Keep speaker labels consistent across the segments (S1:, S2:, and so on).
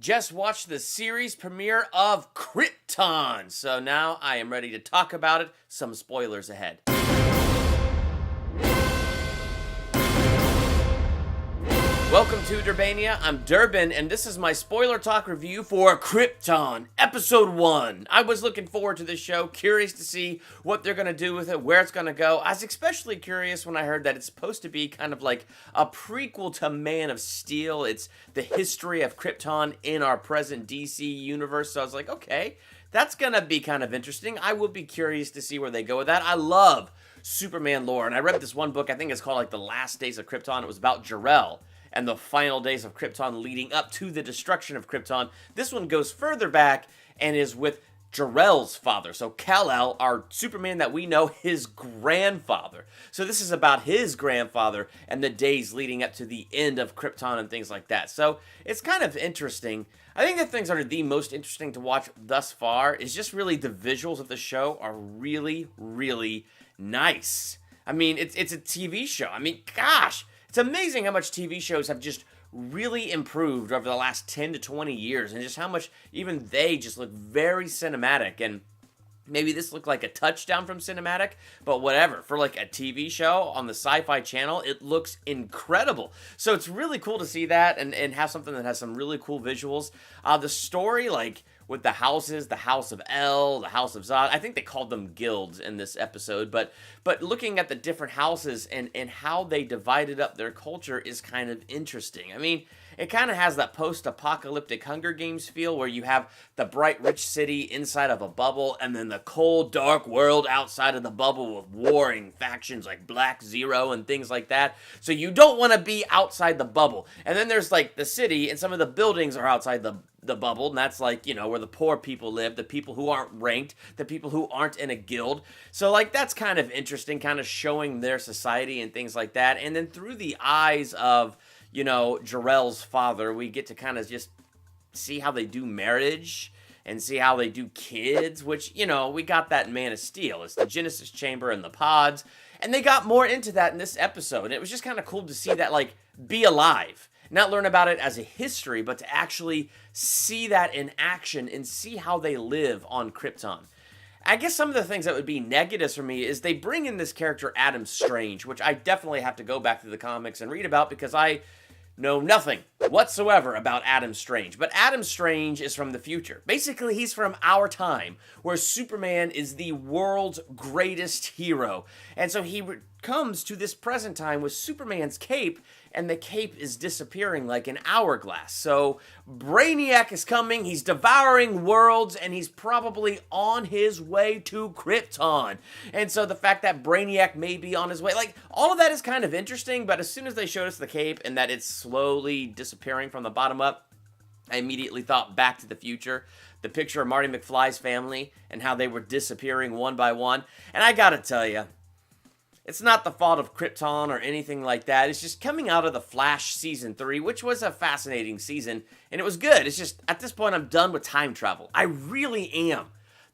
S1: just watched the series premiere of Krypton, so now I am ready to talk about it. Some spoilers ahead. Welcome to Durbania. I'm Durbin, and this is my spoiler talk review for Krypton, Episode 1. I was looking forward to this show, curious to see what they're going to do with it, where it's going to go. I was especially curious when I heard that it's supposed to be kind of like a prequel to Man of Steel. It's the history of Krypton in our present DC universe, so I was like, okay, that's going to be kind of interesting. I will be curious to see where they go with that. I love Superman lore, and I read this one book, I think it's called like The Last Days of Krypton. It was about Jor-el and the final days of Krypton leading up to the destruction of Krypton. This one goes further back and is with Jor-el's father. So Kal-el, our Superman that we know, his grandfather. So this is about his grandfather and the days leading up to the end of Krypton and things like that. So it's kind of interesting. I think the things that are the most interesting to watch thus far is just really the visuals of the show are really, really nice. I mean, it's a TV show. I mean, gosh, it's amazing how much TV shows have just really improved over the last 10 to 20 years, and just how much even they just look very cinematic. And maybe this looked like a touchdown from cinematic, but whatever. For like a TV show on the Sci-Fi Channel, it looks incredible. So it's really cool to see that and have something that has some really cool visuals. The story, like with the houses, the House of El, the House of Zod, I think they called them guilds in this episode, but looking at the different houses and how they divided up their culture is kind of interesting. I mean, it kind of has that post-apocalyptic Hunger Games feel where you have the bright, rich city inside of a bubble and then the cold, dark world outside of the bubble with warring factions like Black Zero and things like that. So you don't want to be outside the bubble. And then there's like the city and some of the buildings are outside the bubble, and that's like, you know, where the poor people live, the people who aren't ranked, the people who aren't in a guild. So like that's kind of interesting, kind of showing their society and things like that. And then through the eyes of, you know, Jor-el's father, we get to kind of just see how they do marriage and see how they do kids, which, you know, we got that in Man of Steel. It's the Genesis Chamber and the pods, and they got more into that in this episode. And it was just kind of cool to see that, like, be alive. Not learn about it as a history, but to actually see that in action and see how they live on Krypton. I guess some of the things that would be negatives for me is they bring in this character Adam Strange, which I definitely have to go back to the comics and read about because I know nothing whatsoever about Adam Strange. But Adam Strange is from the future. Basically, he's from our time, where Superman is the world's greatest hero. And so he comes to this present time with Superman's cape, and the cape is disappearing like an hourglass. So Brainiac is coming, he's devouring worlds, and he's probably on his way to Krypton. And so the fact that Brainiac may be on his way, like, all of that is kind of interesting, but as soon as they showed us the cape and that it's slowly disappearing from the bottom up, I immediately thought Back to the Future, the picture of Marty McFly's family and how they were disappearing one by one. And I gotta tell you, it's not the fault of Krypton or anything like that. It's just coming out of The Flash Season 3, which was a fascinating season, and it was good. It's just, at this point, I'm done with time travel. I really am.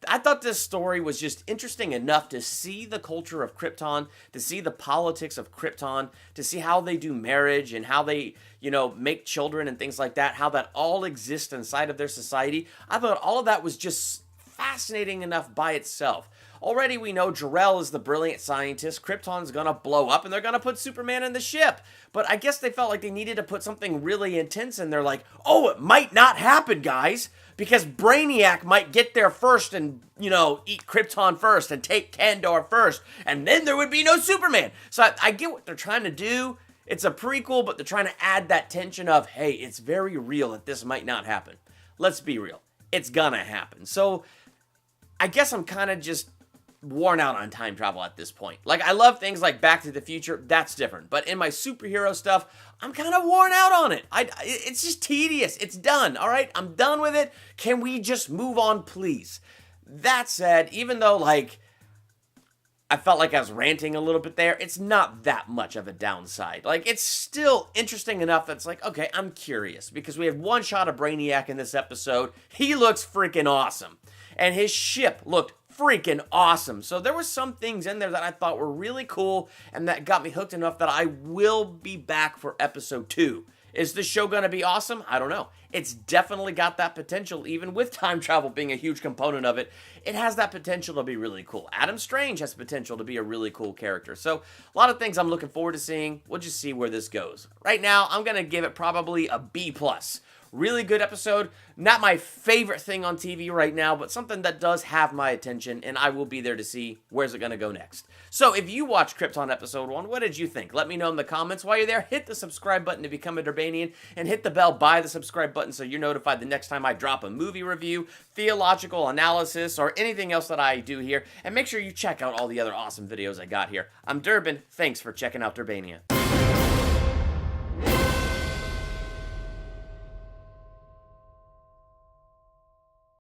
S1: I thought this story was just interesting enough to see the culture of Krypton, to see the politics of Krypton, to see how they do marriage and how they, you know, make children and things like that, how that all exists inside of their society. I thought all of that was just fascinating enough by itself. Already we know Jor-el is the brilliant scientist, Krypton's gonna blow up, and they're gonna put Superman in the ship. But I guess they felt like they needed to put something really intense in there, like, oh, it might not happen, guys, because Brainiac might get there first and, you know, eat Krypton first and take Kandor first, and then there would be no Superman. So I get what they're trying to do. It's a prequel, but they're trying to add that tension of, hey, it's very real that this might not happen. Let's be real. It's gonna happen. So I guess I'm kind of just worn out on time travel at this point. Like, I love things like Back to the Future, that's different. But in my superhero stuff, I'm kind of worn out on it. It's just tedious. It's done, all right? I'm done with it. Can we just move on, please? That said, even though, like, I felt like I was ranting a little bit there, it's not that much of a downside. Like, it's still interesting enough that's like, okay, I'm curious. Because we have one shot of Brainiac in this episode. He looks freaking awesome. And his ship looked freaking awesome. So there were some things in there that I thought were really cool and that got me hooked enough that I will be back for episode 2. Is this show going to be awesome? I don't know. It's definitely got that potential, even with time travel being a huge component of it. It has that potential to be really cool. Adam Strange has potential to be a really cool character. So a lot of things I'm looking forward to seeing. We'll just see where this goes. Right now, I'm going to give it probably a B+. Really good episode. Not my favorite thing on TV right now, but something that does have my attention, and I will be there to see where's it going to go next. So if you watched Krypton Episode 1, what did you think? Let me know in the comments. While you're there, hit the subscribe button to become a Durbanian, and hit the bell by the subscribe button so you're notified the next time I drop a movie review, theological analysis, or anything else that I do here. And make sure you check out all the other awesome videos I got here. I'm Durbin. Thanks for checking out Durbania.